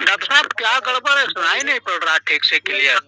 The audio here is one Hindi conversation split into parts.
डॉक्टर साहब क्या गड़बड़ है, सुनाई नहीं पड़ रहा ठीक से क्लियर।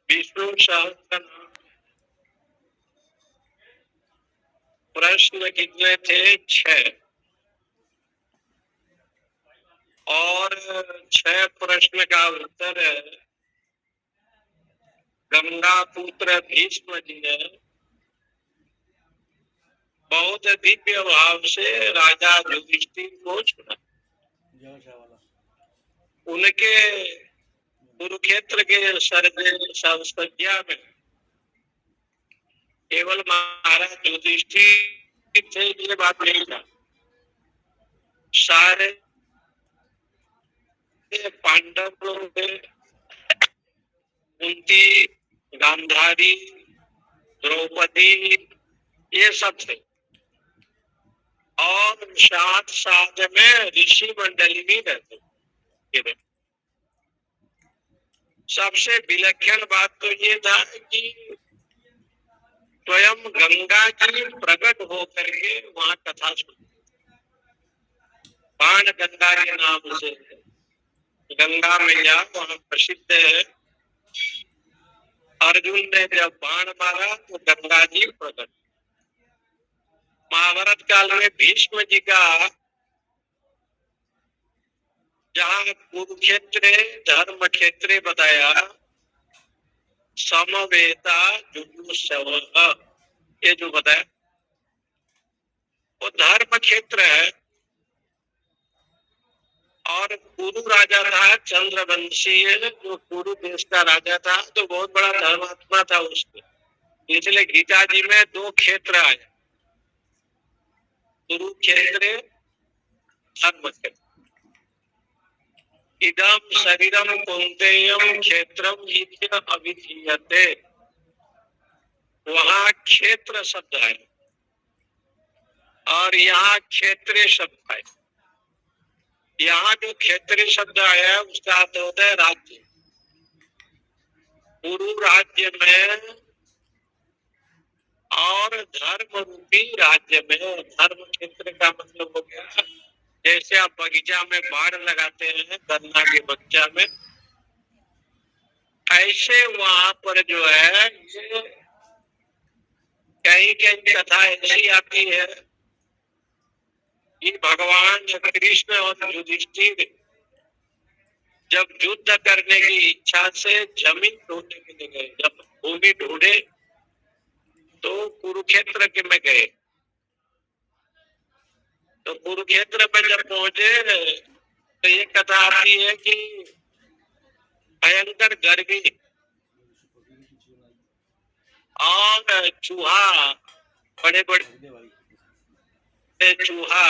विष्णु सहस्त्र प्रश्न कितने थे? 6 और 6 प्रश्न का उत्तर गंगा पुत्र भीष्म जी ने बहुत दिव्य भाव से राजा युधिष्ठिर को सुना। उनके कुरुक्षेत्र के सज्जा में केवल महाराज युधिष्ठिर थे, ये बात नहीं था। सारे पांडव लोग थे, कुंती, गांधारी, द्रौपदी, ये सब थे। और साथ साथ में ऋषि मंडली भी रहते। सबसे विलक्षण बात तो ये था कि स्वयं गंगा जी प्रकट होकर के वहां कथा सुनी। बाण गंगा के नाम से गंगा मैया वहां प्रसिद्ध है। अर्जुन ने जब बाण मारा तो गंगा जी प्रकट। महाभारत काल में भीष्म जी का जहाँ कुरुक्षेत्र धर्म क्षेत्र बताया, समवेता जुजुत्सव ये जो बताया वो धर्म क्षेत्र है। और कुरु राजा था चंद्रवंशीय, जो कुरु देश का राजा था, तो बहुत बड़ा धर्मात्मा था उसके। इसलिए गीता जी में 2 क्षेत्र आए, कुरुक्षेत्र, धर्म क्षेत्र। इदम शरीरम कौन्तेयम क्षेत्रम इति अभिधीयते, वहां क्षेत्र शब्द है और यहाँ क्षेत्रीय शब्द है। यहाँ जो क्षेत्रीय शब्द आया है उसका अर्थ होता है राज्य। कुरु राज्य में और धर्म रूपी राज्य में, धर्म क्षेत्र का मतलब हो गया जैसे आप बगीचा में बाड़ लगाते हैं गन्ना के बगीचा में, ऐसे वहां पर जो है ये कहीं कहीं कथा ऐसी आती है कि भगवान कृष्ण और युधिष्ठिर जब युद्ध करने की इच्छा से जमीन ढूंढने के लिए गए, जब भूमि ढूंढे तो कुरुक्षेत्र के में गए। तो कुरुक्षेत्र में जब पहुंचे तो ये कथा आती है कि भयंकर गर्मी और चूहा, बड़े बड़े चूहा,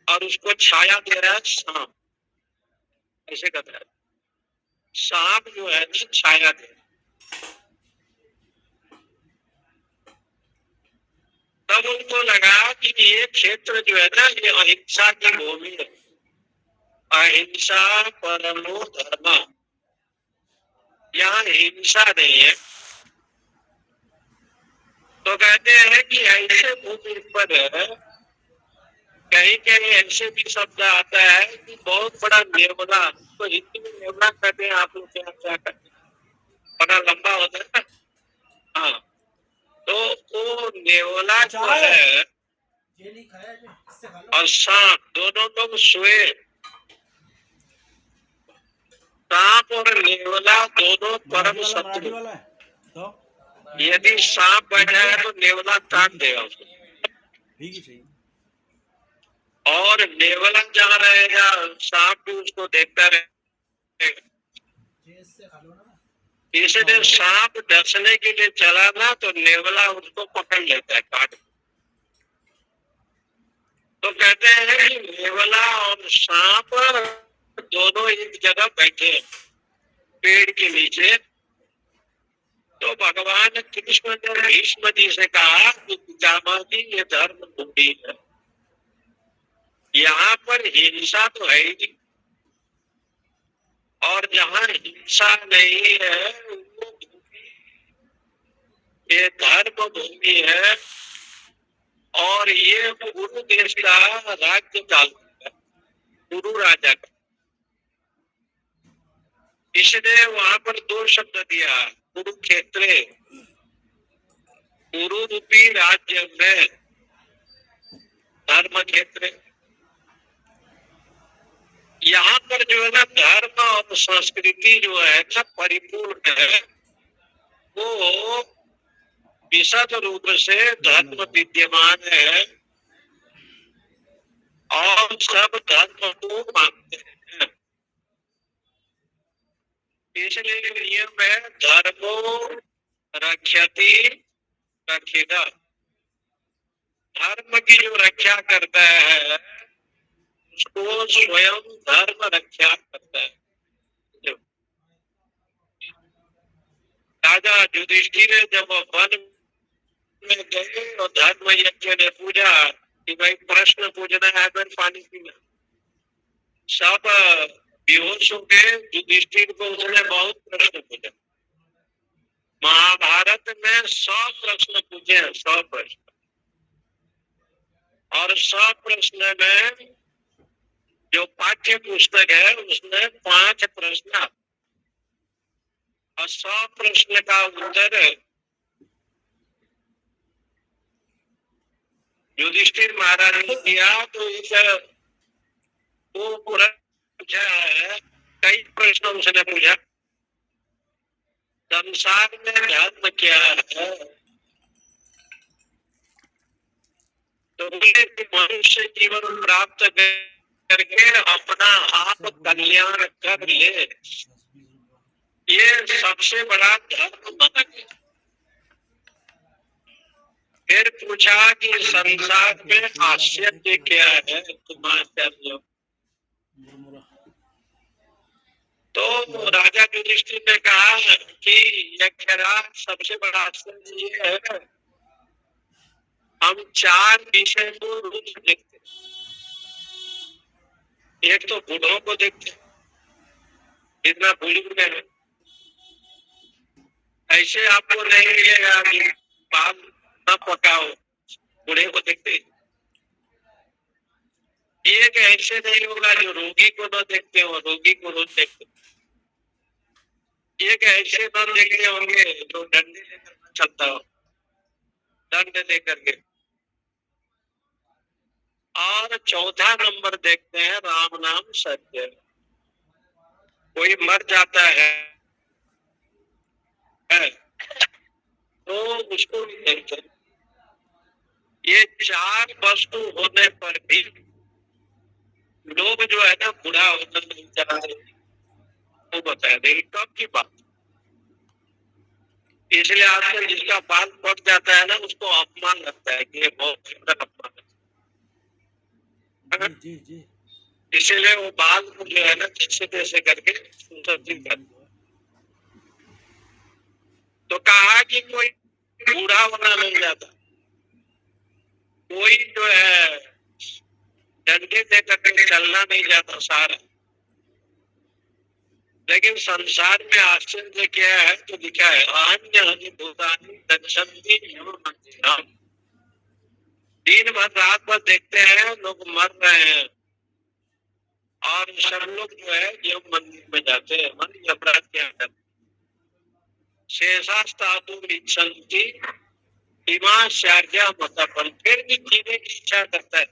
और उसको छाया दे रहा है सांप। ऐसे कहता है सांप जो है ना छाया दे। तब उनको लगा कि ये क्षेत्र जो है ना ये अहिंसा की भूमि है, अहिंसा परमो धर्म, यहाँ हिंसा नहीं है। तो कहते हैं कि ऐसे भूमि पर कहीं कहीं ऐसे भी शब्द आता है कि बहुत बड़ा नेवला, तो हिंदी में नेवला कहते हैं, आप लोग क्या कहते हैं, बड़ा लंबा होता है ना। हाँ, तो वो नेवला जो है और सांप दोनों लोग सोए। सांप और नेवला दोनों परम शत्रु। यदि सांप बैठा है तो नेवला काट देगा उसको, और नेवला जहाँ रहेगा सांप भी उसको देखता रहेगा। इसलिए सांप डसने के लिए चला ना तो नेवला उसको पकड़ लेता है, काट। तो कहते हैं कि नेवला और सांप दोनों एक जगह बैठे पेड़ के नीचे। तो भगवान कृष्ण ने भीष्म जी से कहा कि पितामह जी ये धर्म भूमि है, यहाँ पर हिंसा तो है ही, और जहाँ हिंसा नहीं है वो ये धर्म भूमि है, और ये कुरु देश का राज्य काल है, कुरु राजा का। इसने वहां पर 2 शब्द दिया, कुरुक्षेत्र, कुरु रूपी राज्य में धर्म क्षेत्र। यहाँ पर जो है ना धर्म और संस्कृति जो है ना परिपूर्ण है, वो विशद रूप से धर्म विद्यमान है और सब धर्म को मानते हैं। इसलिए नियम है धर्मो रक्षति रक्षिता, धर्म की जो रक्षा करता है उसको स्वयं धर्म रक्षा करता है। युधिष्ठिर जब वन में गए और धर्म यज्ञ ने पूछा कि भाई प्रश्न पूछना है फिर पानी पीना, सब बेहोश हो गए। युधिष्ठिर को उसने बहुत प्रश्न पूछा। महाभारत में 100 प्रश्न पूछे हैं, 100 प्रश्न, और 100 प्रश्न में जो पाठ्य पुस्तक है उसमें 5 प्रश्न और 100 प्रश्न का उत्तर युधिष्ठिर महाराज ने दिया। तो इस वो पूछा है, कई प्रश्न उसने पूछा, संसार में धर्म क्या है? तो बोले कि मनुष्य जीवन प्राप्त करके अपना आप कल्याण कर ले, ये सबसे बड़ा धर्म माना गया। फिर पूछा कि संसार में आश्चर्य क्या है, तुम आश्चर्य। तो राजा युधिष्ठिर ने कहा कि यज्ञराज सबसे बड़ा आश्चर्य ये है, हम 4 विषय को रोज देखते। एक तो बूढ़ों को देखते, इतना बुजुर्ग है, ऐसे आपको नहीं मिलेगा कि बाल न पकाओ, बूढ़े को देखते। एक ऐसे नहीं होगा जो रोगी को न देखते हो, रोगी को रोज देखते। एक ऐसे न देखते होंगे जो डंडे लेकर चलता हो, दंड लेकर के। और चौथा नंबर देखते हैं राम नाम सत्य। कोई मर जाता है तो उसको भी देखते हैं। ये 4 वस्तु होने पर भी लोग जो है ना बुढ़ा होना नहीं चाहते, वो बताया नहीं कब की बात। इसलिए आजकल जिसका बाल पक जाता है ना उसको अपमान लगता है कि ये बहुत सुंदर अपमान है। जी जी। इसीलिए वो बाल को जो है ना जैसे तैसे करके सुंदर करते। तो कहा कि कोई बूढ़ा होना नहीं जाता, कोई जो है डंडे दे करके चलना नहीं जाता सारा। लेकिन संसार में आश्चर्य क्या है तो लिखा है, अन्य हनि भूतानि गच्छन्ति यम। दिन भर रात भर देखते हैं लोग मर रहे हैं और सब लोग जो है यम मंदिर में जाते हैं, मन यमराज के अंदर। शेषास्तातु इच्छन्ति इमाश्चर्य मतपन, फिर भी जीने की इच्छा करता है।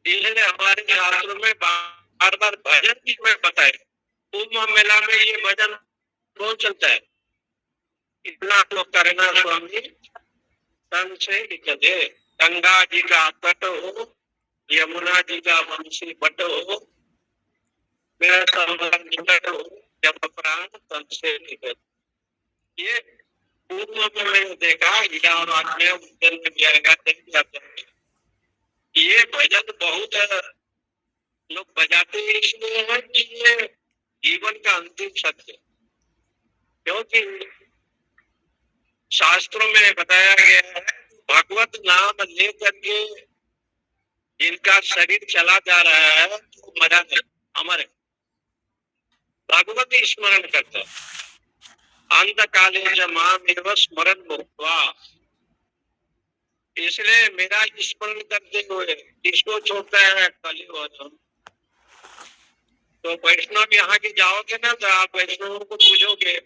इसलिए हमारे शास्त्रों में बार बार भजन भी में बताए। कुंभ मेला में ये भजन बहुत चलता है, इतना तो करना स्वामी तन से निकले। गंगा जी का तट हो, यमुना जी का वंशी बट हो, मेरा निकट हो, जब प्राण तन से निकले। ये कुंभ में मैंने देखा, इलाहाबाद में उज्जैन में भी आएगा, नहीं जाते हैं। ये भजन बहुत लोग बजाते इसलिए है कि ये जीवन का अंतिम सत्य, क्योंकि शास्त्रों में बताया गया है भगवत नाम लेकर के जिनका शरीर चला जा रहा है तो मरा नहीं, अमर है, भगवत स्मरण करता है। अंतकाले च मामेव स्मरण मुक्त्वा, इसलिए मेरा स्मरण करते हुए किसको छोड़ता है कलियुग। तो वैष्णव यहाँ की जाओगे ना तो आप वैष्णवों को पूछोगे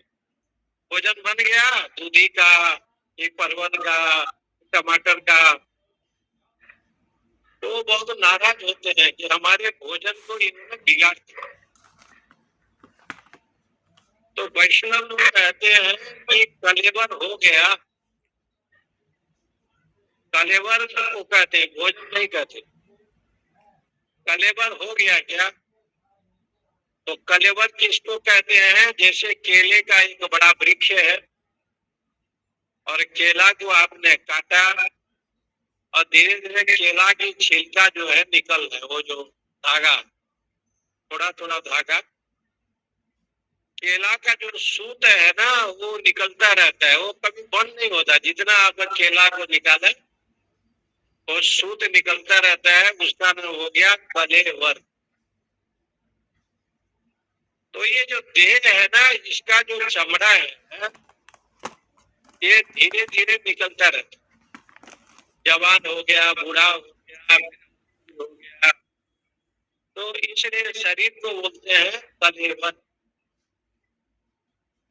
भोजन बन गया, दूधी का, एक परवल का, टमाटर का, तो बहुत नाराज होते हैं कि हमारे भोजन को इन्होंने बिगाड़ दिया। तो वैष्णव लोग कहते हैं कि कलेवर हो गया, कलेवर को कहते हैं, भोजन नहीं कहते। कलेवर हो गया क्या? तो कलेवर किसको कहते हैं? जैसे केले का एक बड़ा वृक्ष है और केला को आपने काटा और धीरे धीरे केला की छिलका जो है निकल है, वो जो धागा, थोड़ा थोड़ा धागा, केला का जो सूत है ना वो निकलता रहता है, वो कभी बंद नहीं होता। जितना आप केला को निकाले वो सूत निकलता रहता है, उसका नाम हो गया कलेवर। तो ये जो देह है ना, इसका जो चमड़ा है ये धीरे धीरे निकलता रहता है। जवान हो गया, बूढ़ा हो गया, हो गया, तो इसलिए शरीर को बोलते हैं कलेवर।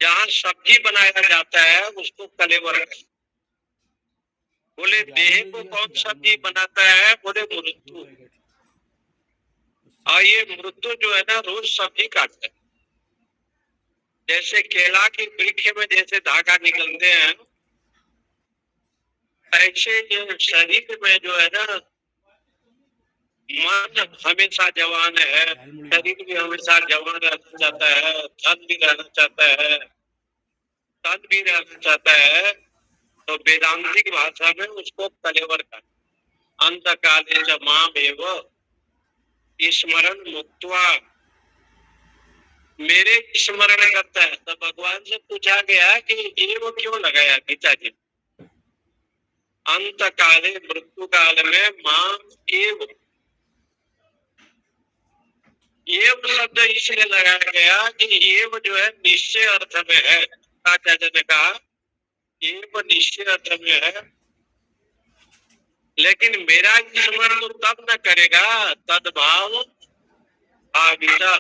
जहाँ सब्जी बनाया जाता है उसको कलेवर कहते हैं। बोले देह को कौन सब्जी बनाता है? बोले मृत्यु। और ये मृत्यु जो है ना रोज सब्जी काटता है। जैसे केला की वृक्ष में जैसे धागा निकलते हैं, ऐसे ये शरीर में जो है ना मन हमेशा जवान है, शरीर भी हमेशा जवान रहना चाहता है, धन भी रहना चाहता है, तन भी रहना चाहता है। तो वेदांतिक भाषा में उसको कलेवर का अंत काले च मामेव स्मरण मुक्त्वा, मेरे स्मरण करता है। तो भगवान से पूछा गया कि ये वो क्यों लगाया गीता जी? अंत काले मृत्यु काल में माम एव, एव शब्द इसलिए लगाया गया कि एव जो है निश्चय अर्थ में है। आचार्य ने कहा एव निश्चय अर्थ में है, लेकिन मेरा स्मरण तो तब न करेगा तदभाव भाविता,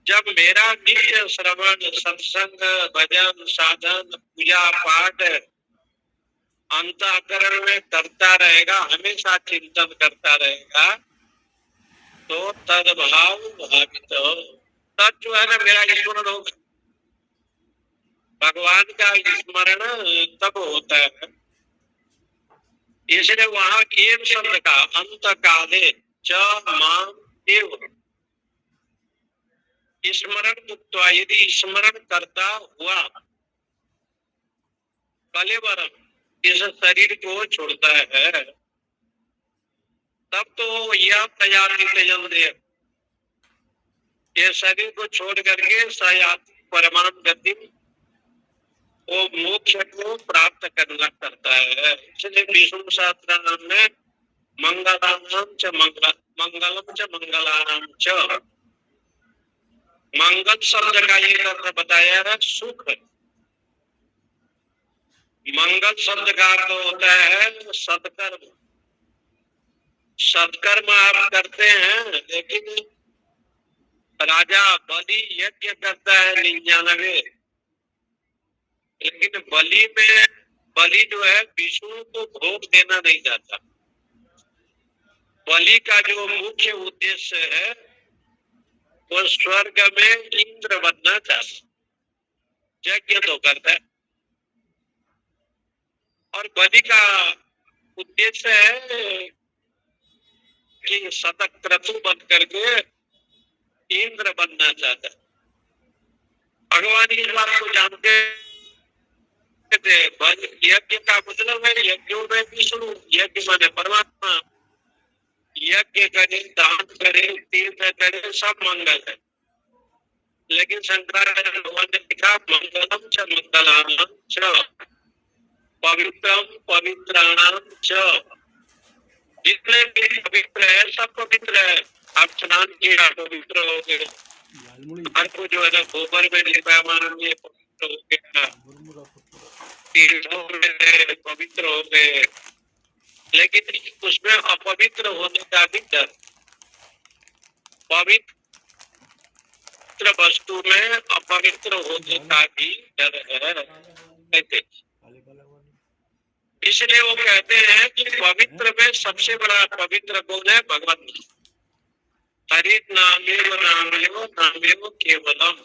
जब मेरा नित्य श्रवण सत्संग भजन साधन पूजा पाठ अंतःकरण में करता रहेगा, हमेशा चिंतन करता रहेगा, तो तदभाव भावित, तब जो है ना मेरा स्मरण होगा। भगवान का स्मरण तब होता है। इसलिए वहां एक शब्द का अंत काले च माम एव स्मरण मुक्त्वा, यदि स्मरण करता हुआ कलेवर इस शरीर को छोड़ता है, तब तो यह प्रजाति त्यजन दे, ये शरीर को छोड़ करके सयाति परमाम गति, वो मोक्ष को प्राप्त करना करता है। इसलिए विष्णु सहस्त्रनाम में मंगलानाम च मंगलम च मंगलानाम च, मंगल शब्द का एक अर्थ बताया है सुख। मंगल शब्द का अर्थ होता है सत्कर्म। सत्कर्म आप करते हैं, लेकिन राजा बलि यज्ञ करता है 99, लेकिन बलि जो है विष्णु को भोग देना नहीं चाहता। बलि का जो मुख्य उद्देश्य है वो स्वर्ग में इंद्र बनना चाहता, यज्ञ तो करता है। और बलि का उद्देश्य है कि शतक क्रतु बन करके इंद्र बनना चाहता है। भगवान इस बात को जानते थे। यज्ञ का मतलब है यज्ञों में विष्णु, यज्ञ माने परमात्मा, यज्ञ करे, दान करे, तीर्थ करे, सब मंगल है। लेकिन शंकराचार्य भगवान ने लिखा मंगलम च मंगलानाम च पवित्रम पवित्राणाम च, जितने भी पवित्र है सब पवित्र है। आप स्नान किया पवित्र हो गए, घर को जो है ना गोबर में लिपा मारेंगे पवित्र हो गया, तीर्थों में पवित्र हो गए। लेकिन उसमें अपवित्र होने का भी डर, पवित्र वस्तु में अपवित्र होने का भी डर है। इसलिए वो कहते हैं कि पवित्र में सबसे बड़ा पवित्र कौन है? भगवान। हरित नामेव नामेव नामेव केवलम,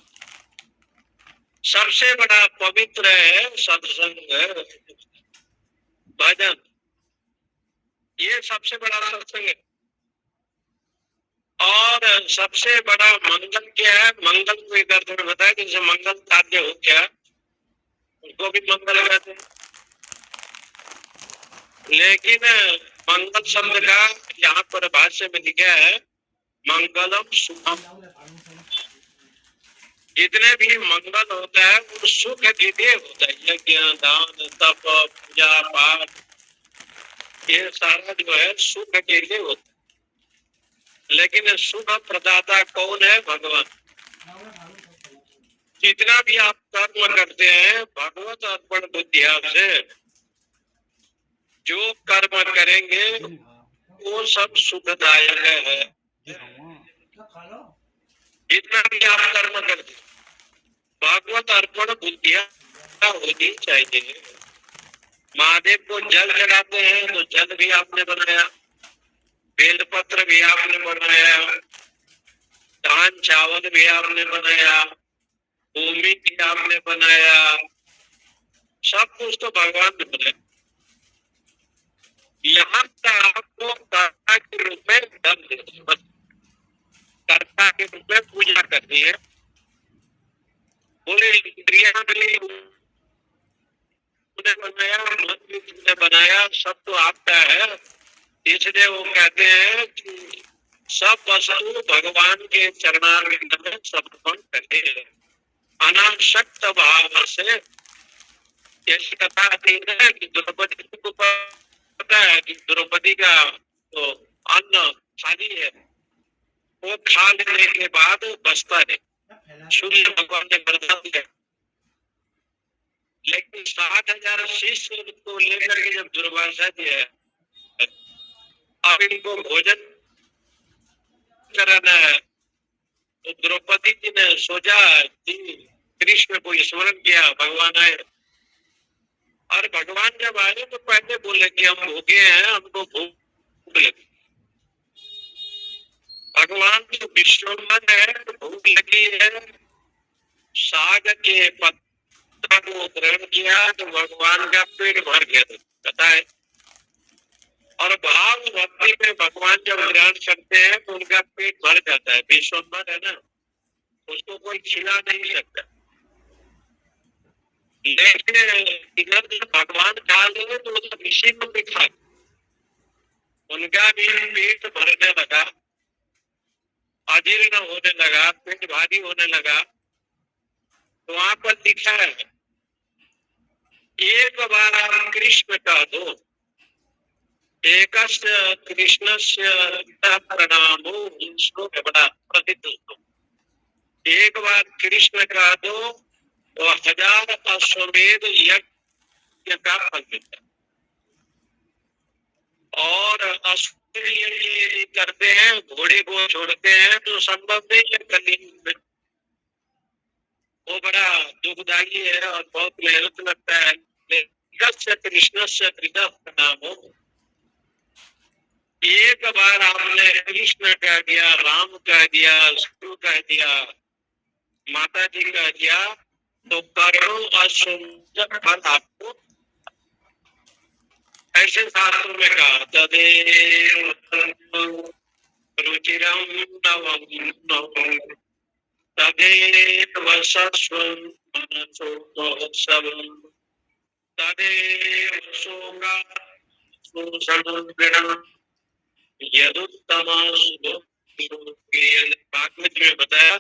सबसे बड़ा पवित्र है सत्संग भजन, ये सबसे बड़ा सत्संग है। और सबसे बड़ा मंगल क्या है? मंगल को एक अर्थ में बताया, जैसे मंगल कार्य हो गया उसको भी मंगल कहते हैं। लेकिन मंगल शब्द का यहाँ पर भाष्य में लिखा है मंगलम शुभम, जितने भी मंगल होता है वो सुख के लिए होता है। यज्ञ, दान, तप, पूजा पाठ, ये सारा जो है सुख के लिए होता है। लेकिन सुख प्रदाता कौन है? भगवान। जितना भी आप कर्म करते हैं भगवत अर्पण बुद्धिया से जो कर्म करेंगे वो सब सुखदायक है। जितना भी आप कर्म करते भागवत अर्पण बुद्धिया होनी चाहिए। महादेव को जल चढ़ाते हैं तो जल भी आपने बनाया, बेलपत्र भी आपने बनाया, धान चावल भी आपने बनाया, भूमि भी आपने बनाया, सब कुछ तो भगवान ने बनाया। यहाँ का आपको कर्ता के रूप में धन दे, बस कर्ता के रूप में पूजा करनी है। बोले इंद्रिया भी बनाया, मन भी तुमने बनाया, सब तो आपका है। इसलिए वो कहते हैं कि सब वस्तु भगवान के चरणारविंद में समर्पण करे अनाशक्त भाव से। ऐसी कथा आती है कि द्रौपदी को पता है कि द्रौपदी का तो अन्न खाली है, वो खा लेने के बाद बचता है। सूर्य भगवान ने वरदान दिया, लेकिन 60,000 शिष्य को लेकर के जब दुर्वासा जी है अब इनको भोजन कराना है तो द्रौपदी जी ने सोचा कि कृष्ण को स्मरण किया, भगवान आए। और भगवान जब आए तो पहले बोले कि हम भूखे हैं, हमको भूख लगी। भगवान जो विश्वमन है, भूख लगी है, साग के पत्ता को ग्रहण किया तो भगवान का पेट भर गया पता है। और भाव भक्ति में भगवान जब ग्रहण करते हैं तो उनका पेट भर जाता है। विश्वमन है ना, उसको कोई खिला नहीं सकता। लेकिन इधर जब भगवान खा ले तो उधर ऋषि को भी खा, उनका भी पेट भरने लगा, अजीर्ण होने लगा, पेट भारी होने लगा। तो वहां पर लिखा है एक बार आप कृष्ण कह दो, एकस्य कृष्णस्य प्रणामो, श्लोक बड़ा प्रसिद्ध। एक बार कृष्ण कह दो तो 1000 अश्वमेध यज्ञ का फल मिलता है। और अश्वमेध यदि करते हैं, घोड़े को छोड़ते हैं तो संभव नहीं है कलियुग में। वो बड़ा दुखदायी है और बहुत मेहनत लगता है। कृष्ण से प्रणाम हो, एक बार आपने कृष्ण कह दिया, राम कह दिया, शिव कह दिया, माता जी कह दिया तो करोड़ों असुंदर फल आपको। ऐसे शास्त्रों में कहा तदेव रुचिरम नवम नवम तदेव सस्वं मनसोत्सवम् तदेव शोकासुसंगृणम् यदुत्तमं भागवत में बताया।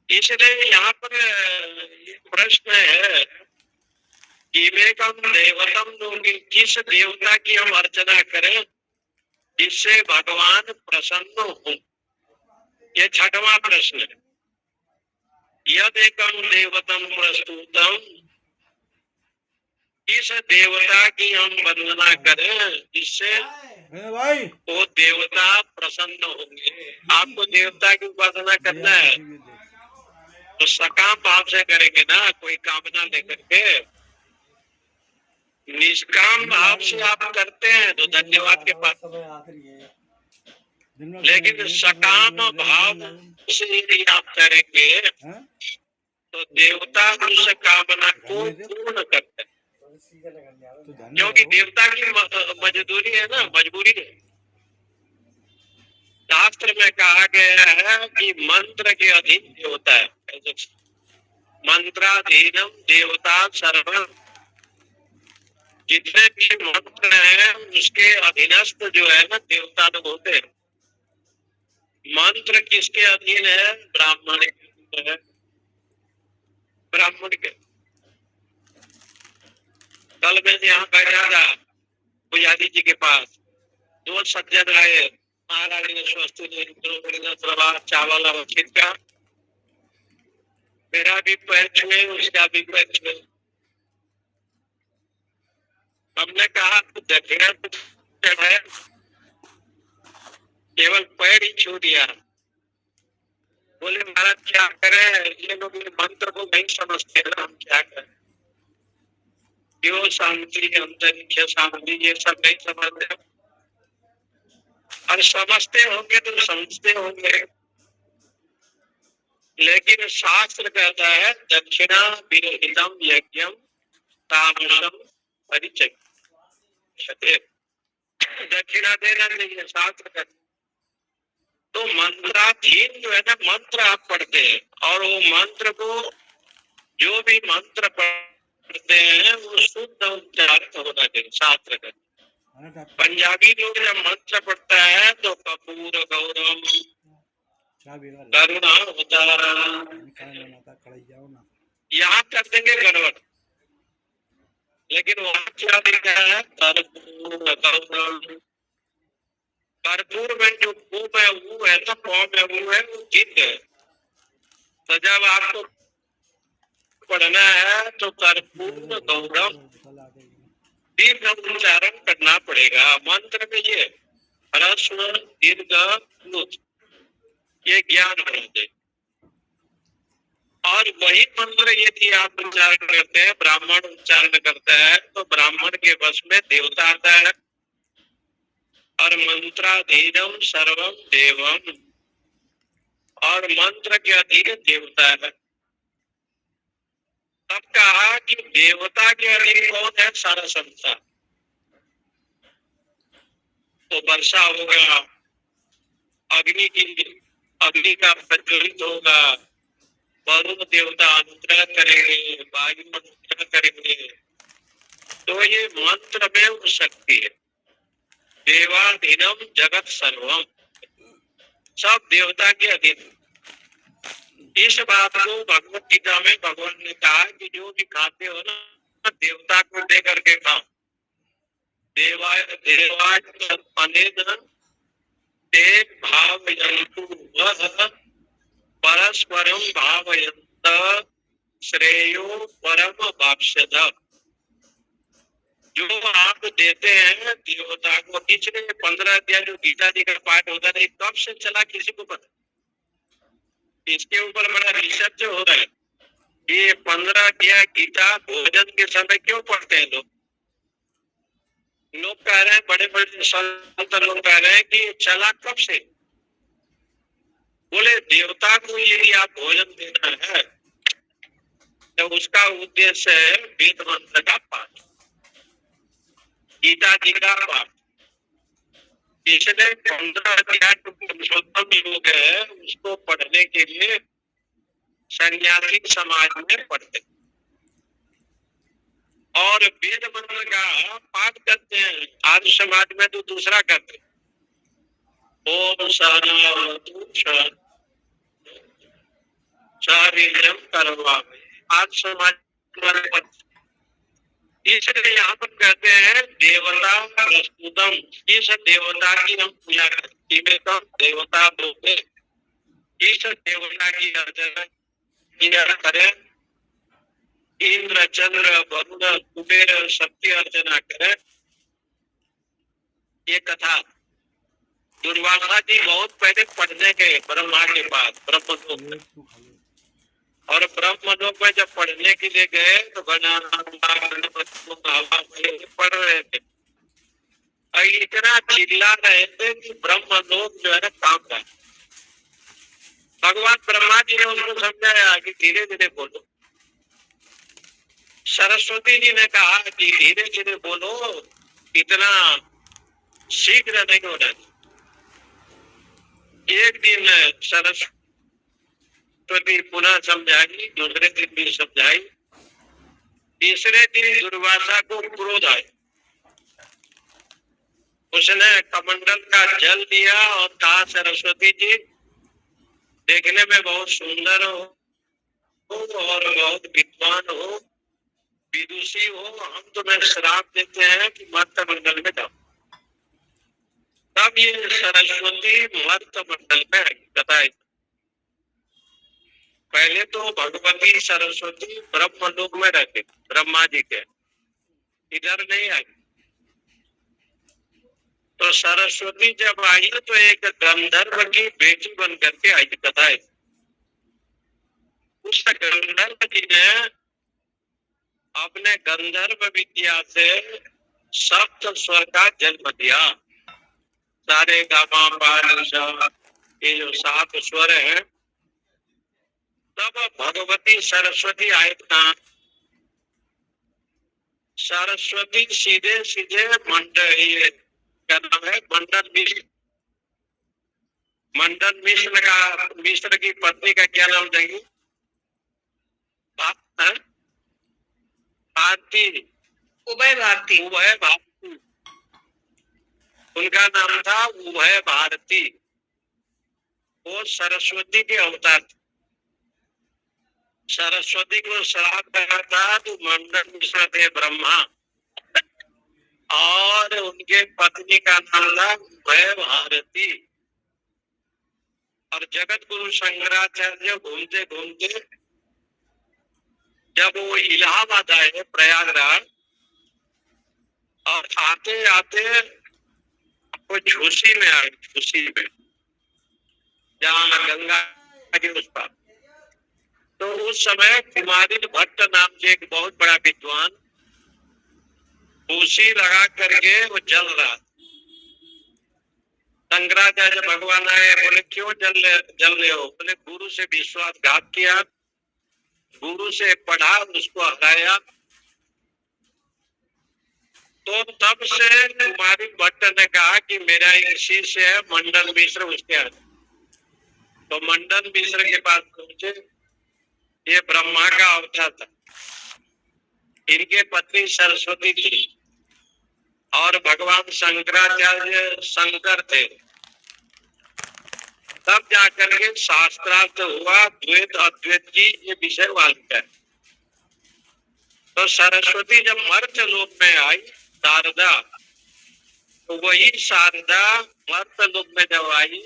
इसलिए यहाँ पर एक प्रश्न है कि मेकम देवतम लोगे, किस देवता की हम अर्चना करें जिससे भगवान प्रसन्न हो। ये 6वां प्रश्न है। यद एकम देवतम प्रस्तुतम, इस देवता की हम वंदना करें जिससे वो देवता प्रसन्न होंगे। आपको देवता की उपासना करना है तो सकाम भाव से करेंगे ना, कोई कामना लेकर के। निष्काम भाव से आप करते हैं तो धन्यवाद के पास, लेकिन सकाम भाव से यदि आप करेंगे तो देवता उस कामना को पूर्ण करते हैं। क्योंकि देवता की मजदूरी है ना, मजबूरी है। शास्त्र में कहा गया है कि मंत्र के अधीन देवता है। मंत्राधीनम देवता सर्व, जितने भी मंत्र हैं उसके अधीनस्थ जो है ना देवता लोग होते हैं। मंत्र किसके अधीन है? ब्राह्मण है ब्राह्मण के। कल मैं यहाँ बैठा था पुजारी जी के पास, दो सज्जन आए, महाराज ने स्वस्ति ने प्रभात चावल और खीर का, मेरा भी पैर छुए, उसका भी पैर छुए। हमने कहा तो दक्षिणा है, केवल पैर ही छू दिया। बोले महाराज क्या करें, ये लोग मंत्र को नहीं समझते ना, हम क्या करें, क्यों शांति अंतरिक्ष शांति ये सब नहीं समझते। और समझते होंगे तो समझते होंगे, लेकिन शास्त्र कहता है दक्षिणा विरहितम यज्ञम तामसम परिचय, दक्षिणा देना नहीं है शास्त्र कहता। तो मंत्राधीन जो है ना, मंत्र आप पढ़ते हैं, और वो मंत्र को जो भी मंत्र पढ़ते हैं वो शुद्ध उच्चारित होना चाहिए शास्त्र का। पंजाबी लोग जब मंत्र पढ़ता है तो कपूर गौरम करुणा उदाहरण यहाँ कर देंगे गड़बड़, लेकिन वहां क्या लिखा है कर्पूर गौरम। कर्पूर में जो कुम है वो है ना, कौम है वो है, वो जिद है। तो जब आपको पढ़ना है तो कर्पूर गौरम दीर्घ उच्चारण करना पड़ेगा। मंत्र में ये ह्रस्व दीर्घ लुच ये ज्ञान होना चाहिए। और वही मंत्र यदि आप उच्चारण करते हैं, ब्राह्मण उच्चारण करता है तो ब्राह्मण के वश में देवता आता है। और मंत्राधीनम सर्वम देवम, और मंत्र के अधीन देवता है। तब कहा कि देवता के अधीन कौन है, सारा संसार। तो वर्षा होगा, अग्नि का प्रज्वलित होगा, वरुण देवता अनुग्रह करेंगे, वायु अनुग्रह करेंगे। तो ये मंत्र में वो शक्ति है। देवाधीनम जगत सर्वम, सब देवता के अधीन। इस बात को भगवत गीता में भगवान ने कहा कि जो भी खाते हो ना, देवता को दे करके खाओ। देवाय ते भावयन्तु वह परस्परम भावयन्त श्रेयो परम वाप्स्यत। जो आप देते हैं देवता को, पिछले 15 अध्याय जो गीता जी का पाठ होता है कब से चला किसी को पता? इसके ऊपर बड़ा रिसर्च हो रहा है। ये 15 अध्याय गीता भोजन के समय क्यों पढ़ते हैं लोग? लोग कह रहे हैं, बड़े बड़े संत लोग कह रहे हैं कि चला कब से। बोले देवता को यदि आप भोजन देना है तो उसका उद्देश्य है वेद मंत्र का पाठ, गीता जी का पाठ। इसलिए 15 अध्याय जो पुरुषोत्तम योग है उसको पढ़ने के लिए सन्यासी समाज में पढ़ते और वेद मंत्र का पाठ करते हैं। आर्य समाज में तो दूसरा करते, ओम सहनावतु शारीरम करवा, आर्य समाज वाले पढ़ते। इसलिए यहाँ पर कहते हैं देवता प्रस्तुतम, इस देवता की हम पूजा करें, देवता बोलते, इस देवता की अर्चना किया करें। इंद्र चंद्र वरुण कुबेर सबकी अर्चना करें। ये कथा दुर्वासा जी बहुत पहले पढ़ने गए ब्रह्मा के पास ब्रह्मलोक में, और ब्रह्मलोक में जब पढ़ने के लिए गए तो पढ़ रहे थे और इतना चिल्ला रहे थे कि ब्रह्मलोक जो है ना कांप रहा है। भगवान ब्रह्मा जी ने उनको समझाया कि धीरे धीरे बोलो। सरस्वती जी ने कहा कि धीरे धीरे बोलो, इतना शीघ्र नहीं होना। एक दिन सरस्वती पुनः समझाई, दूसरे दिन भी समझाई, तीसरे दिन दुर्वासा को क्रोध आया। उसने कमंडल का जल दिया और कहा सरस्वती जी देखने में बहुत सुंदर हो, हो और बहुत विद्वान हो, विदुषी हो, हम तुम्हें श्राप देते हैं कि मर्त मंडल में जाओ। तब ये सरस्वती मर्त मंडल में आई। बताए पहले तो भगवती सरस्वती ब्रह्मलोक में रहते, ब्रह्मा जी के, इधर नहीं आई। तो सरस्वती जब आई तो एक गंधर्व की बेटी बन करके आई। कथा है उस गंधर्व जी ने अपने गंधर्व विद्या से सप्त स्वर का जन्म दिया। सारे गामा पा ये जो 7 स्वर हैं, तब भगवती सरस्वती आए था। सरस्वती सीधे सीधे मंडल, क्या नाम है, मंडन मिश्र। मंडन मिश्र का, मिश्र की पत्नी का क्या नाम देंगे? भारती, उभय भारती। उभय भारती, उनका नाम था उभय भारती। वो सरस्वती के अवतार थे। सरस्वती को श्राप करा था तो मंडन मिश्र थे ब्रह्मा, और उनके पत्नी का नाम था उभय भारती। और जगत गुरु शंकराचार्य घूमते घूमते जब वो इलाहाबाद आए, प्रयागराज, और आते आते वो झूसी में आए, झूसी में, जहाँ गंगा जी उस पर। तो उस समय कुमारी भट्ट नाम से एक बहुत बड़ा विद्वान झूसी लगा करके वो जल रहा। शंकराचार्य भगवान आए, बोले क्यों जल रहे हो? बोले गुरु से विश्वासघात किया, गुरु से पढ़ा, उसको हटाया। तो तब से कुमारी भट्ट ने कहा कि मेरा एक शिष्य है मंडन मिश्र, उसके यहाँ। तो मंडन मिश्र के पास पहुंचे। ये ब्रह्मा का अवतार था, इनके पत्नी सरस्वती थी, और भगवान शंकराचार्य शंकर थे। तब जाकर के शास्त्रार्थ हुआ, द्वैत अद्वैत की ये विषय वाल्य है। तो सरस्वती जब मर्त लोक में आई, शारदा, तो वही शारदा मर्त लोक में जब आई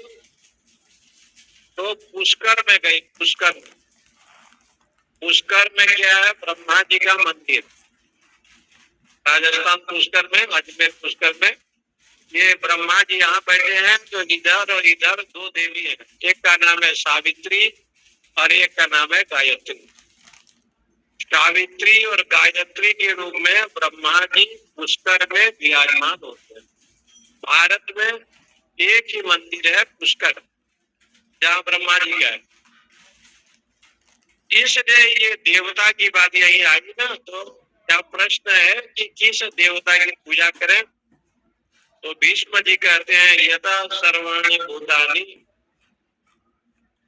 तो पुष्कर में गई। पुष्कर में, पुष्कर में क्या है? ब्रह्मा जी का मंदिर। राजस्थान पुष्कर में, अजमेर पुष्कर में, ये ब्रह्मा जी यहाँ बैठे हैं। तो इधर और इधर 2 देवी हैं, एक का नाम है सावित्री और एक का नाम है गायत्री। सावित्री और गायत्री के रूप में ब्रह्मा जी पुष्कर में विराजमान होते हैं। भारत में एक ही मंदिर है पुष्कर, जहाँ ब्रह्मा जी गए। इसलिए ये देवता की बात यही आई ना। तो क्या प्रश्न है कि किस देवता की पूजा करें? तो भीष्म जी कहते हैं यथा सर्वाणि भूतानि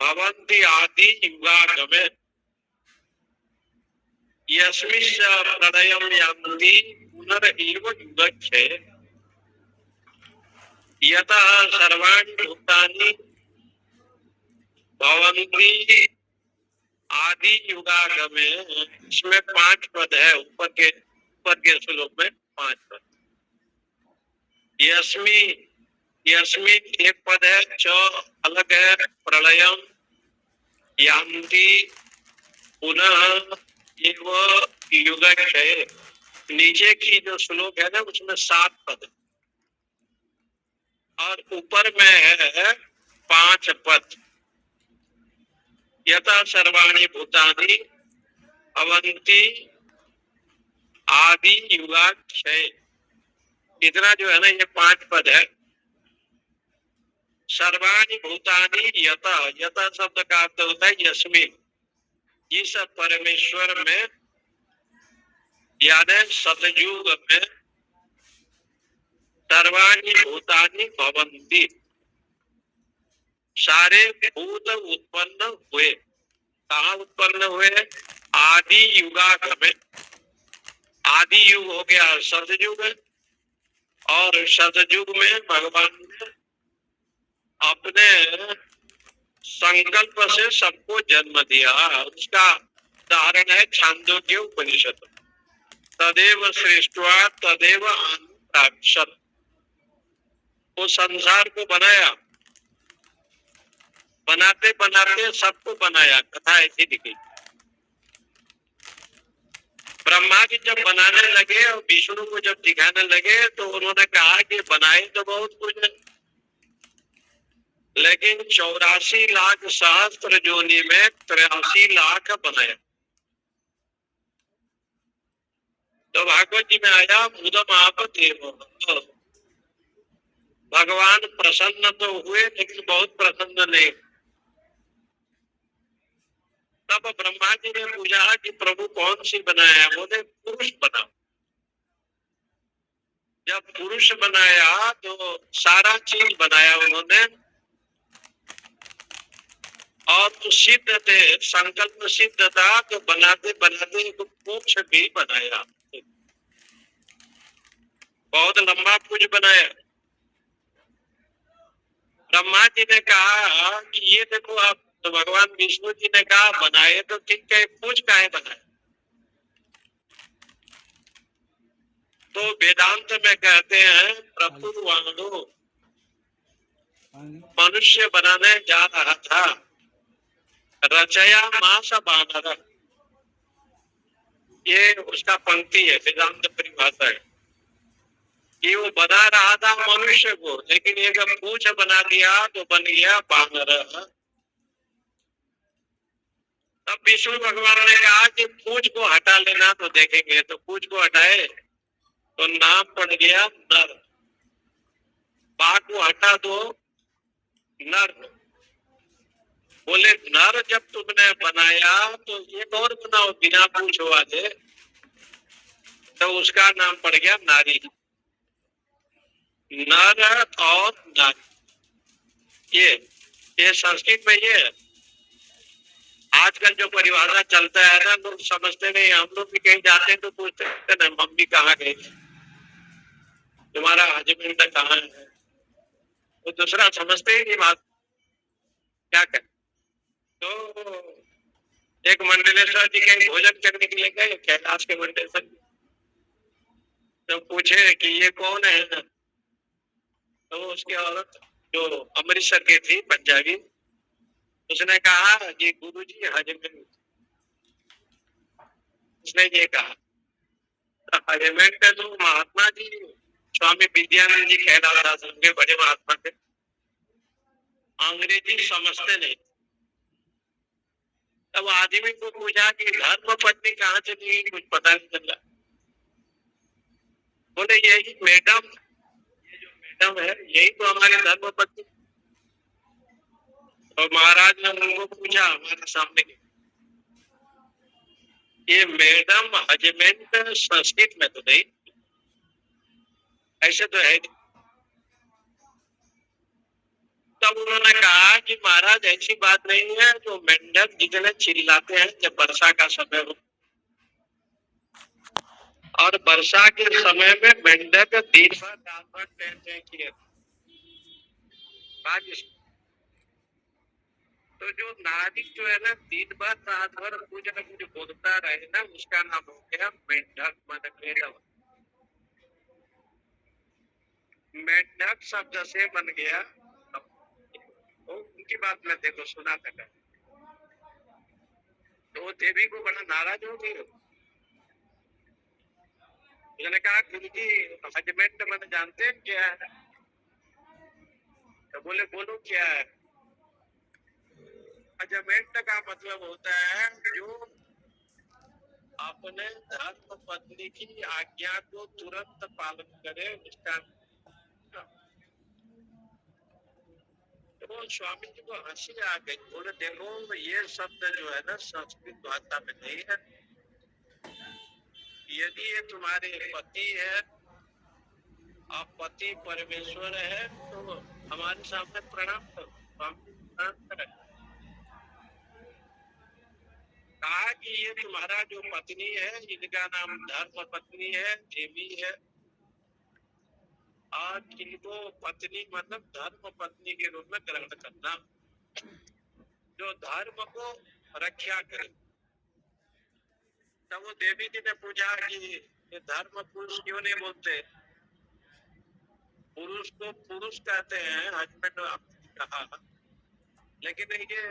भवन्ति आदि युगागमे यस्मिश्च प्रलयं यान्ति पुनरेव युगक्षये। यथा सर्वाणि भूतानि भवन्ति आदि युगागमे, इसमें 5 पद है। ऊपर के श्लोक में 5 पद। यस्मि, यस्मि एक पद है, च अलग है, प्रलयम, यान्ति, पुनः एव युगक्षये। नीचे की जो श्लोक है ना, उसमें 7 पद, और ऊपर में है 5 पद। यथा सर्वाणि भूतानि भवन्ति आदि युगाक्षये। इतना जो है ना, ये 5 पद है। सर्वाणि भूतानि यथा, यथा शब्द का अर्थ होता है यस्मिन, इस परमेश्वर में, यानी सतयुग में, सर्वाणि भूतानि भवन्ति, सारे भूत उत्पन्न हुए। कहाँ उत्पन्न हुए? आदि युगागमे। आदि युग हो गया सतयुग, और सतयुग में भगवान ने अपने संकल्प से सबको जन्म दिया। उसका उदाहरण है छांदोग्य उपनिषद। तदेव सृष्ट्वा तदेव अनुप्राविशत्। वो संसार को बनाया, बनाते बनाते सबको बनाया। कथा ऐसी लिखी। ब्रह्मा जी जब बनाने लगे और विष्णु को जब दिखाने लगे तो उन्होंने कहा कि बनाए तो बहुत कुछ है, लेकिन 84 लाख सहस्त्र योनि में 83 लाख बनाया। तो भागवत जी में आया मुदम आप देव। भगवान प्रसन्न तो हुए लेकिन बहुत प्रसन्न नहीं। तब ब्रह्मा जी ने पूछा कि प्रभु कौन सी बनाया? बोले पुरुष बनाओ। जब पुरुष बनाया तो सारा चीज बनाया उन्होंने, और तो सिद्ध थे, संकल्प सिद्ध था, तो बनाते बनाते एक पुरुष भी बनाया। बहुत लंबा पूज बनाया। ब्रह्मा जी ने कहा कि ये देखो आप, तो भगवान विष्णु जी ने कहा बनाए तो ठीक है, पूज काहे बनाए? तो वेदांत में कहते हैं प्रपुरवाणु मनुष्य बनाने जा रहा था, रचया मास बानर। ये उसका पंक्ति है, वेदांत परिभाषा है कि वो बना रहा था मनुष्य को, लेकिन ये जब पूछ बना दिया तो बन गया बानर। तब विष्णु भगवान ने कहा कि पूछ को हटा लेना तो देखेंगे। तो पूछ को हटाए तो नाम पड़ गया नर। बा को हटा दो, नर। बोले नर जब तुमने बनाया तो एक और बनाओ बिना पूछ वाले, तो उसका नाम पड़ गया नारी। नर और नारी, ये संस्कृत में ये है। आजकल जो परिभाषा चलता है ना, लोग समझते नहीं। हम लोग भी कहीं जाते हैं तो पूछते हैं ना, मम्मी कहाँ गई, तुम्हारा हस्बैंड कहाँ है, वो दूसरा समझते ही नहीं बात। क्या कर, तो एक मंडलेश्वर जी कहीं भोजन करने के लिए गए, कैलाश के मंडलेश्वर जी, तो पूछे कि ये कौन है ना, तो उसकी औरत जो अमृतसर की थी, पंजाबी, उसने कहा कि गुरुजी हजबेंड। उसने ये कहा हजबेंड का तो महात्मा जी स्वामी विद्यानंद जी कैलाश आश्रम के बड़े महात्मा थे, अंग्रेजी समझते नहीं। तब आदमी को पूछा कि धर्म पत्नी कहाँ चली गई, कुछ पता नहीं चला। बोले यही मैडम, ये जो मैडम है यही तो हमारी धर्म पत्नी। और महाराज ने उनको पूछा हमारे सामने, ये मैडम हजबेंड संस्कृत में तो नहीं, ऐसे तो है। तब उन्होंने कहा कि महाराज ऐसी बात नहीं है, जो मेंढक जितने चिल्लाते हैं जब वर्षा का समय हो, और वर्षा के समय में मेंढक दिन भर रात भर टहलते हैं। तो जो नारी जो है ना, दिन भर रात भर कुछ न कुछ बोलता रहे ना, उसका नाम हो गया मेंढक। मन मेढक, मेंढक शब्द से बन गया। तो उनकी बात में देखो सुना था, तो देवी को बड़ा नाराज हो गई। उसने कहा गुरुजी हजबेंड मैंने जानते हैं क्या है? तो बोले बोलो क्या है? हजबेंड का मतलब होता है जो अपने धर्म पत्नी की आज्ञा को तुरंत पालन करे, उसका। तो स्वामी जी को हंसी आ गई। बोले देखो ये शब्द जो है ना संस्कृत भाषा में नहीं है। यदि ये तुम्हारे पति है और पति परमेश्वर है तो हमारे सामने प्रणाम करो, स्वामी प्रणाम करें। कहा कि ये तुम्हारा जो पत्नी है, इनका नाम धर्म पत्नी है, देवी है, और इनको पत्नी मतलब धर्म पत्नी के रूप में ग्रहण करना, जो धर्म को रक्षा करे। तब वो देवी जी ने पूछा कि ये धर्म पुरुष क्यों नहीं बोलते? पुरुष को पुरुष कहते हैं, हस्बैंड आपने कहा, लेकिन ये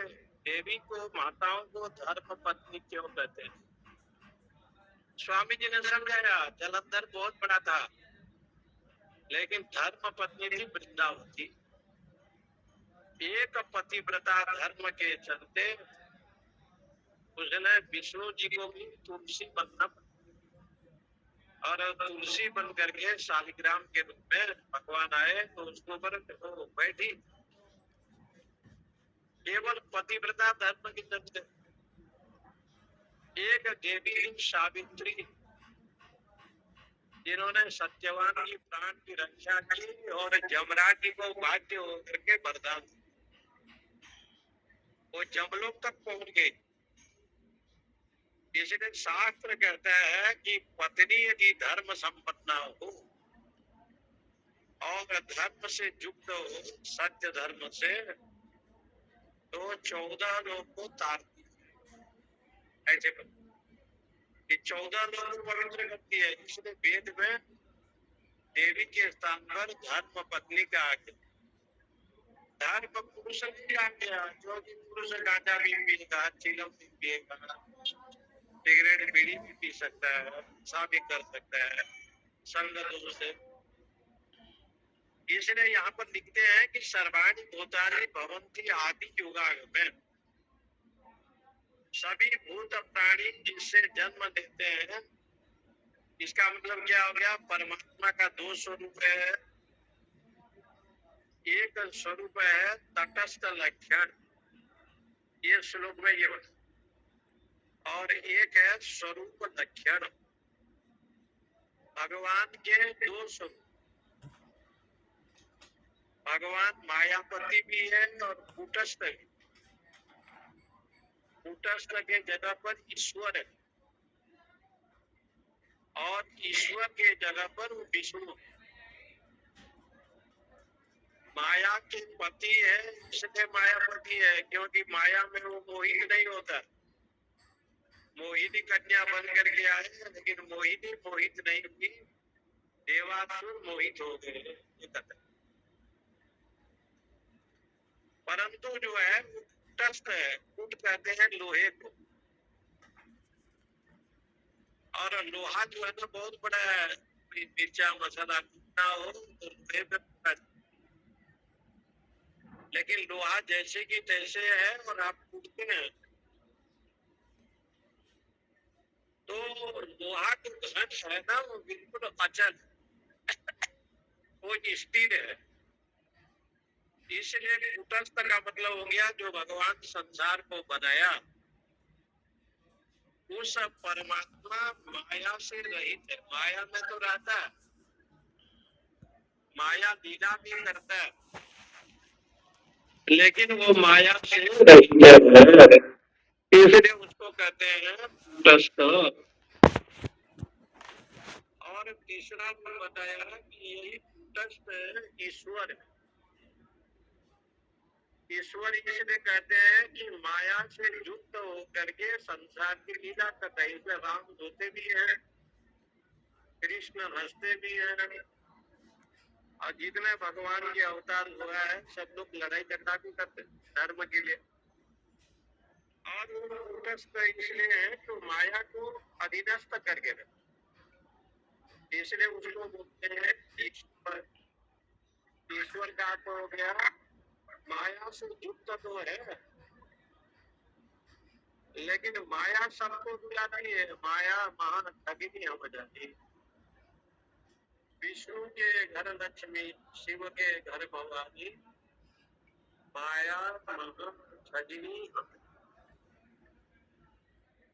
देवी को, माताओं को धर्म पत्नी क्यों कहते हैं? स्वामी जी ने समझाया, जलंधर बहुत बड़ा था, लेकिन धर्म पत्नी थी वृंदावती। एक पतिव्रता धर्म के चलते उसने विष्णु जी को भी तुलसी बनना, और तुलसी बन करके शालिग्राम के रूप में भगवान आए तो उसके ऊपर वो बैठी। केवल पतिव्रता धर्म के चलते। एक देवी सावित्री, जिन्होंने सत्यवान की प्राण की रक्षा की और जमराज जी को बाध्य होकर के वरदान, वो जमलोक तक पहुंच गई। इसलिए शास्त्र कहता है कि पत्नी यदि धर्म संपन्न हो और धर्म से युक्त हो, सत्य धर्म से, तो 14 लोग को तारती है। ऐसे कि 14 लोग को पवित्र करती है। इसलिए वेद में देवी के स्थान पर धर्म पत्नी का आ गया। धर्म पुरुष नहीं आ गया, क्योंकि पुरुष गांजा भी पिएगा, चिलम भी पिएगा, सिगरेट बीड़ी भी पी सकता है, ऐसा भी कर सकता है संग दोष से। इसलिए यहाँ पर लिखते हैं कि सर्वाणि भूतानि भवन्ति आदि युगागमे, सभी भूत प्राणी जिससे जन्म लेते हैं। इसका मतलब क्या हो गया? परमात्मा का दो स्वरूप है। एक स्वरूप है तटस्थ लक्षण, ये श्लोक में ये होता, और एक है स्वरूप लक्षण। भगवान के दो स्वरूप, भगवान मायापति भी है और कूटस्थ भी। कूटस्थ के जगह पर ईश्वर है और ईश्वर के जगह पर वो विष्णु। माया के पति है, इसलिए मायापति है, क्योंकि माया में वो मोहित नहीं होता। मोहिनी कन्या बन करके आए, लेकिन मोहिनी मोहित नहीं हुई, देवासुर मोहित हो गए। परंतु जो है वो कूटस्थ है। कूट कहते हैं लोहे को, और लोहा जो है ना बहुत बड़ा है। मिर्चा मसाला कूटना हो तो लोहे पे, लेकिन लोहा जैसे की तैसे है और आप कूटते हैं तो लोहा जो घन है ना वो बिल्कुल अचल, वो स्थिर है। इसलिए कूटस्थ का मतलब हो गया जो भगवान संसार को बनाया, उस परमात्मा माया से रहित है। माया में तो रहता है, माया लीला भी करता है, लेकिन वो माया से रहित है। इसलिए उसको कहते हैं कूटस्थ। और तीसरा पर बताया कि यही कूटस्थ ईश्वर है। ईश्वर इसलिए कहते हैं कि माया से युक्त होकर के संसार की लीला करता है। इसमें राम धोते भी हैं, कृष्ण हंसते भी हैं, और जितने भगवान के अवतार हुआ है सब लोग लड़ाई झगड़ा भी करते धर्म के लिए। और वो कूटस्थ इसलिए है तो माया को अधीनस्थ करके रखते, इसलिए उसको बोलते हैं ईश्वर। ईश्वर का अर्थ हो गया माया से युक्त तो है, लेकिन माया सबको बुलाती है। माया महान ठगिनी हो जाती है। विष्णु के घर लक्ष्मी, शिव के घर भवानी, माया महान ठगिनी।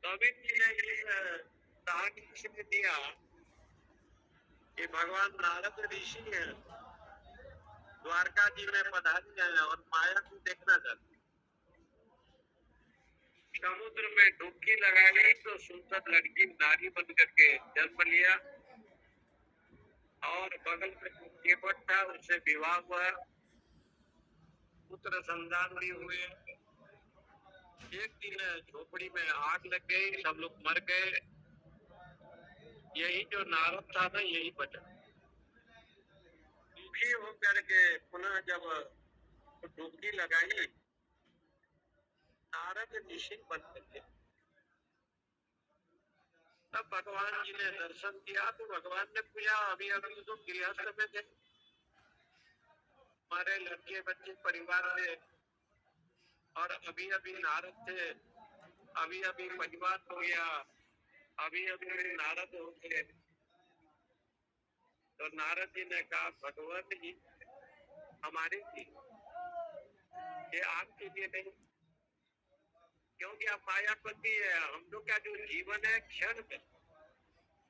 कवि जी ने इस कहानी इसमें दिया कि भगवान नारद ऋषि हैं, द्वारका जी में पधारी हैं और माया को देखना चाहते। समुद्र में डुबकी लगाई तो सुंदर लड़की नारी बन करके जन्म लिया, और बगल में जो केवट था उससे विवाह हुआ, पुत्र संतान भी हुए। एक दिन झोपड़ी में आग लग गई, सब लोग मर गए। यही जो नारद था ना, यही बचा। दुखी होकर के पुनः जब डुबकी लगाई, नारद ऋषि बन गए। तब भगवान जी ने दर्शन किया तो भगवान ने पूछा, अभी अभी तो गृहस्थ में थे, हमारे लड़के बच्चे परिवार थे, और अभी अभी नारद थे, अभी अभी परिवार हो गया, अभी अभी नारद हो गए। तो नारद जी ने कहा, भगवान जी हमारे लिए, ये आपके लिए नहीं, क्योंकि आप मायापति है। हम लोग का जो जीवन है क्षण में,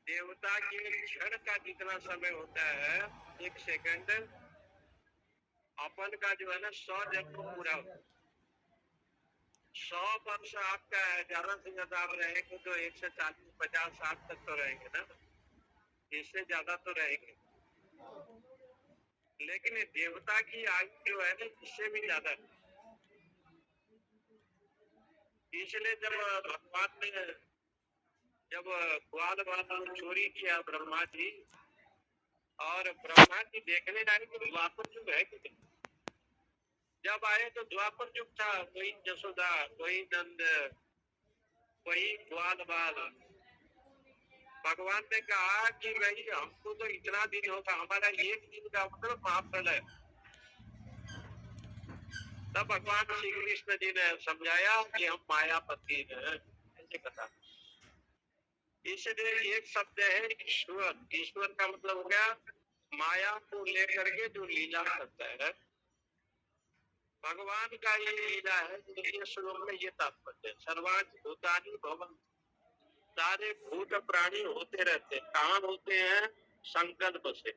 देवता के क्षण का जितना समय होता है, एक सेकंड, अपन का जो है ना 100 जन्म पूरा होता है। 100 वर्ष आपका है, ज्यादा से ज्यादा आप रहेंगे तो 140, 50, 60 तक तो रहेंगे ना, इससे ज्यादा तो रहेंगे। लेकिन देवता की आयु जो है ना, इससे भी ज्यादा है। इसलिए जब भगवान ने जब ग्वाल वाला चोरी किया ब्रह्मा जी, और ब्रह्मा जी देखने आए कि द्वापर युग है कि नहीं। जब आए तो द्वापर युग था, कोई जसोदा, कोई नंद, कोई ग्वाल बाल। भगवान ने कहा कि भाई हमको तो इतना दिन होता, हमारा एक दिन का मतलब महाप्रलय। तब भगवान श्री कृष्ण जी ने समझाया कि हम मायापति हैं, ऐसे कहा। इसलिए एक शब्द है ईश्वर। ईश्वर का मतलब हो गया माया को लेकर के जो लीला करता है, भगवान का ये लीला है। देखिए श्लोक में ये तात्पर्य है, सर्वाणि भूतानि भवन्ति, सारे भूत प्राणी होते रहते हैं। कहाँ होते हैं? संकल्प से।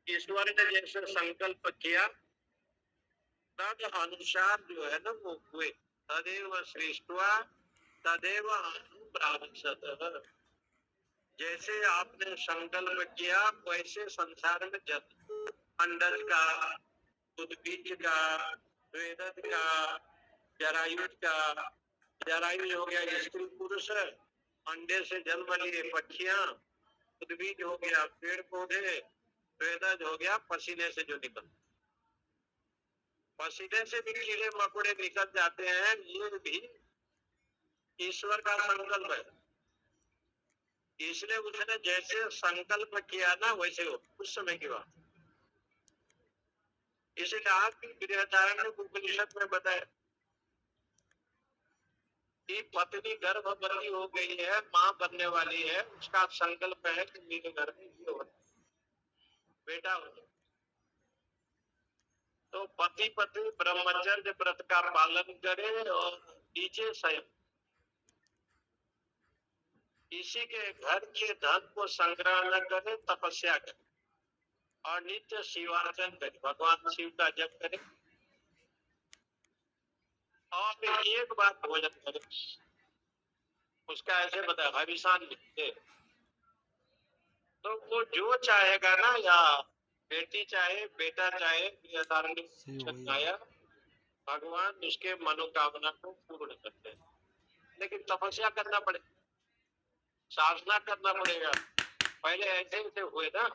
ईश्वर ने जैसे संकल्प किया, तद अनुसार जो है ना वो हुए। तदेव सृष्ट्वा तदेव अनुप्रावसत। जैसे आपने संकल्प किया वैसे संसार में जल, अंडज का, उद्भिज का, वेदज का, जरायुज का। जरायुज हो गया स्त्री पुरुष, अंडे से जन्म लिए पक्षियां, उद्भिज हो गया पेड़ पौधे, वेदज हो गया पसीने से जो निकल, पसीने से भी कीड़े मकोड़े निकल जाते हैं। ये भी ईश्वर का संकल्प है। इसलिए उसने जैसे संकल्प किया ना वैसे हो, उस समय की बात। इसलिए आपकी गृहधारण उपनिषद में बताया कि पत्नी गर्भवती हो गई है, माँ बनने वाली है, उसका संकल्प है कि मेरे घर में ये हो, बेटा हो। तो पति पत्नी ब्रह्मचर्य व्रत का पालन करे और नीचे संयम, किसी के घर के धन को संग्रह न करे, तपस्या करे और नित्य शिवार्चन करे, भगवान शिव का जप करे और एक बार भोजन करे। उसका ऐसे बताया हविषान लिखते। तो वो जो चाहेगा ना, या बेटी चाहे बेटा चाहे, भगवान उसके मनोकामना को पूर्ण करते हैं। लेकिन तपस्या करना पड़ेगा, साधना करना पड़ेगा। पहले ऐसे ऐसे हुए ना,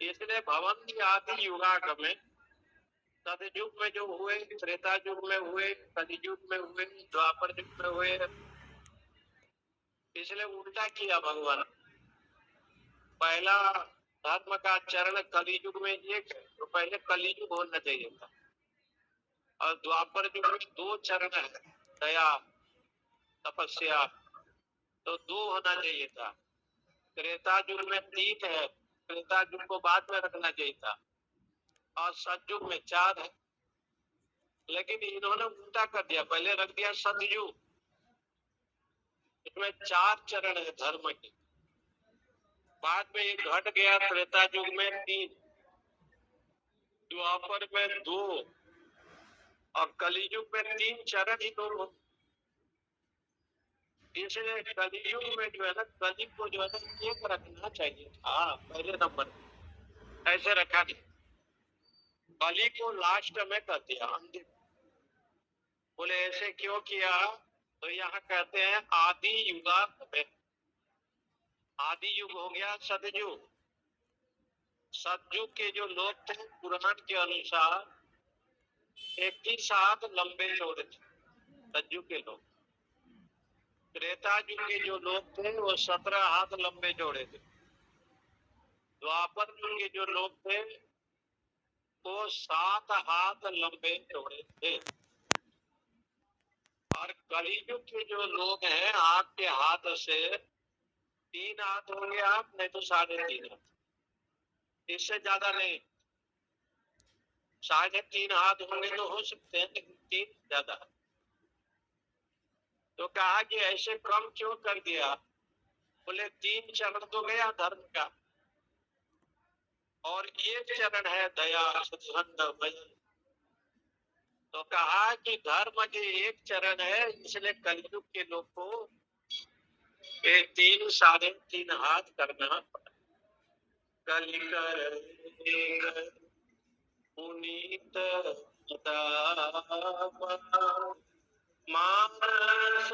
इसलिए भवन आदि युगागम में, सतयुग में जो हुए, त्रेता युग में हुए, कलियुग में हुए, द्वापर युग में हुए। इसलिए उल्टा किया भगवान। पहला धर्म का चरण कलियुग में एक है, तो पहले कलियुग होना चाहिए था। और द्वापर युग में 2 चरण है, दया तपस्या, तो 2 होना चाहिए था। त्रेता युग में 3 है, त्रेता युग को बाद में रखना चाहिए था। और सतयुग में 4 है, लेकिन इन्होंने उल्टा कर दिया, पहले रख दिया सतयुग, इसमें 4 चरण है धर्म के। बाद में एक घट गया, त्रेता युग में 3, द्वापर में 2 और कलियुग में 3 चरण ही 2। इसलिए कलियुग में जो है ना, कलि को जो है ना एक रखना चाहिए था पहले नंबर, ऐसे रखा नहीं, कलि को लास्ट में कर दिया, अंतिम। बोले ऐसे क्यों किया? तो यहाँ कहते हैं आदि युगांत में, आदि युग हो गया सतयुग। सतयुग के जो लोग थे पुराण के अनुसार 21 हाथ लंबे चौड़े थे सतयुग के लोग। त्रेता युग के जो लोग थे वो 17 हाथ लंबे चौड़े थे। द्वापर युग के जो लोग थे वो 7 हाथ लंबे चौड़े थे। और कलियुग के जो लोग हैं आपके हाथ से 3 हाथ होंगे आप, नहीं तो 3.5 हाथ, इससे ज्यादा नहीं। 3.5 हाथ होंगे तो हो सकते हैं, लेकिन 3 ज्यादा है। तो कहा कि ऐसे कम क्यों कर दिया? बोले 3 चरण तो गया धर्म का, और 1 चरण है दया सत्संग भजन। तो कहा कि धर्म के 1 चरण है, इसलिए कलयुग के लोग को 3 3.5 हाथ करना पड़ा। कलिकर पुनीत मानस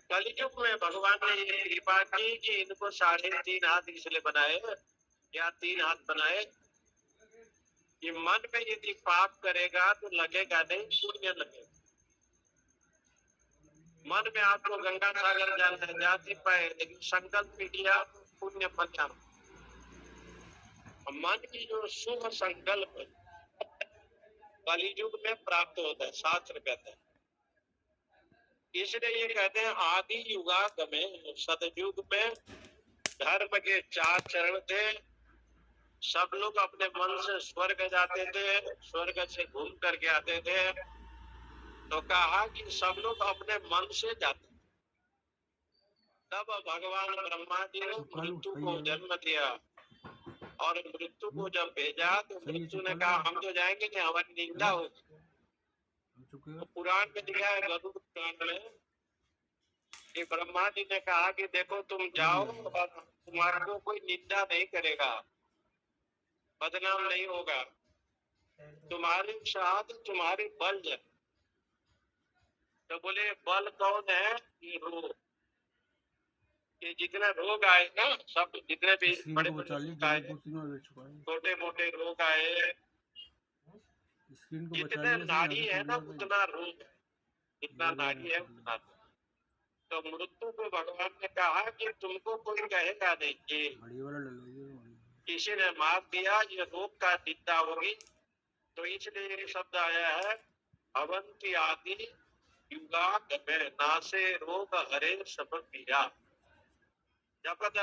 कलियुग में भगवान ने ये कृपा की कि इनको 3.5 हाथ इसलिए बनाए या 3 हाथ बनाए। ये मन में यदि पाप करेगा तो लगेगा नहीं, पुण्य लगेगा। मन में आपको गंगा सागर जाना है, जा नहीं पाए, लेकिन संकल्प भी किया तो पुण्य बचा। मन की जो शुभ संकल्प कलियुग में प्राप्त होता है, शास्त्र कहते हैं। इसलिए ये कहते हैं आदि युगागमे, सतयुग में धर्म के 4 चरण थे। सब लोग अपने मन से स्वर्ग जाते थे, स्वर्ग से घूम करके आते थे। तो कहा कि सब लोग अपने मन से जाते। तब भगवान ब्रह्मा जी ने मृत्यु को जन्म दिया, और मृत्यु को जब भेजा तो मृत्यु ने कहा हम तो जाएंगे नहीं, हमारी निंदा होगी। तो पुराण में लिखा है, गरुड़ पुराण में, कि ब्रह्मा जी ने कहा कि देखो तुम जाओ और तुम्हारे को कोई निंदा नहीं करेगा, बदनाम नहीं होगा, तुम्हारे साथ तुम्हारे बल है। तो बोले बल कौन है? ये रोग। ये जितने रोग आए ना, सब जितने भी बड़े बड़े रोग आए, छोटे मोटे रोग आए, जितने नारी है ना उतना रोग है, जितना नारी है उतना। तो मृत्यु को भगवान ने कहा कि तुमको कोई कहेगा नहीं कि किसी ने मार दिया, ये रोग का निंदा होगी। तो इसलिए एक शब्द आया है, अवंती आदि युगाग में नासे रोग हरे सब पीरा, जपद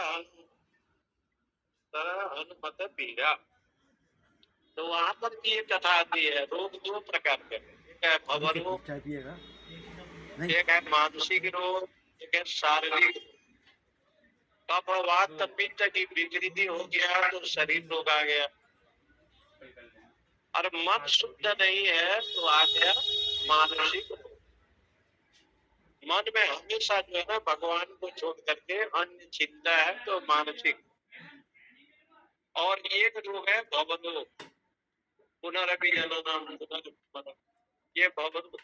हनुमत पीरा। तो वहां पर भी ये कथा आती है, रोग 2 प्रकार के, एक है भवन रोग, एक है मानसिक रोग, एक है शारीरिक। कफवात पित्त की विकृति हो गया तो शरीर रोग आ गया, और मन शुद्ध नहीं है तो आ गया मानसिक रोग। मन में हमेशा जो है ना भगवान को छोड़ करके अन्य चिंता है तो मानसिक। और एक रोग है भवन रोग, पुनरपि जननम पुनर्मरणम, ये भवन रोग।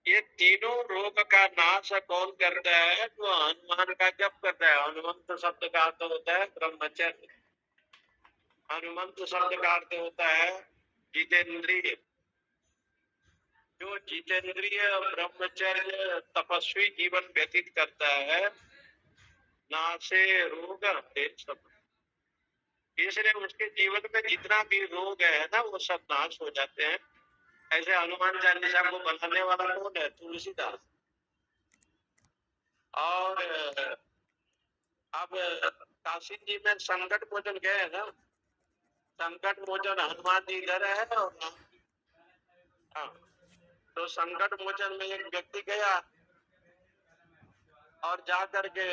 ये तीनों रोग का नाश कौन करता है? तो हनुमान का जप करता है। हनुमंत शब्द का अर्थ होता है ब्रह्मचर्य। हनुमंत शब्द का अर्थ होता है जितेंद्रिय। जो जितेंद्रिय ब्रह्मचर्य तपस्वी जीवन व्यतीत करता है, नासे रोग हरे सब, इसलिए उसके जीवन में जितना भी रोग है ना वो सब नाश हो जाते हैं। ऐसे हनुमान चालीसा को बनाने वाला कौन है? तुलसीदास। और अब काशी जी में संकट मोचन गए ना, संकट मोचन हनुमान जी इधर है, और हाँ, तो संकट मोचन में एक व्यक्ति गया और जा करके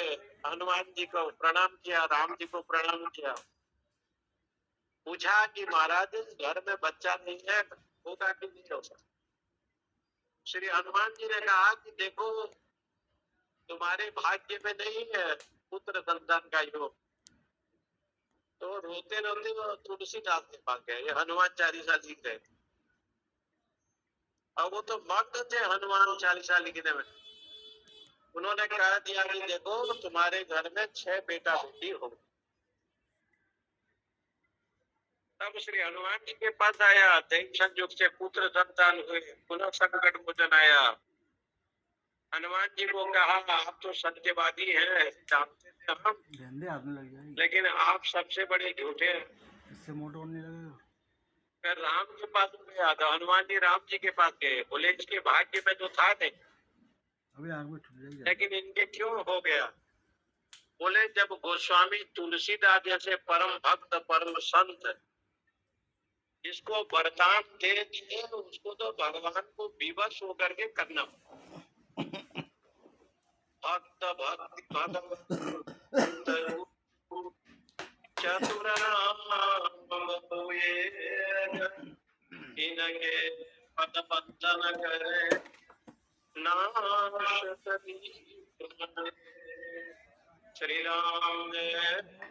हनुमान जी को प्रणाम किया, राम जी को प्रणाम किया। पूछा कि महाराज घर में बच्चा नहीं है, होगा कि नहीं होगा? श्री हनुमान जी ने कहा कि देखो तुम्हारे भाग्य में नहीं है पुत्र संतान का योग। तो रोते रोते वो तुलसीदास के पास गए, ये हनुमान चालीसा लिख गए। और वो तो मग्न थे हनुमान चालीसा लिखने में। उन्होंने कह दिया कि देखो तुम्हारे घर में 6 बेटा बेटी हो। तब श्री हनुमान जी के पास आया, दैव संयोग से पुत्र संतान हुए, पुनः संकट मोचन आया। हनुमान जी को कहा आप तो सत्यवादी हैं, जानते थे हम, लेकिन आप सबसे बड़े झूठे हैं। इससे मोटो नहीं लगेगा। फिर राम के पास गया तो हनुमान जी राम जी के पास गए, बोले इसके भाग्य में तो था नहीं, अभी आग में ठुक जाएगा। लेकिन इनके क्यों हो गया? बोले जब गोस्वामी तुलसीदास जैसे परम भक्त परम संत जिसको वरदान दे दिए उसको तो भगवान को विवश होकर के करना भक्त भक्ति चतुराए इनके पद बंदन करे नाश श्री राम जय राम।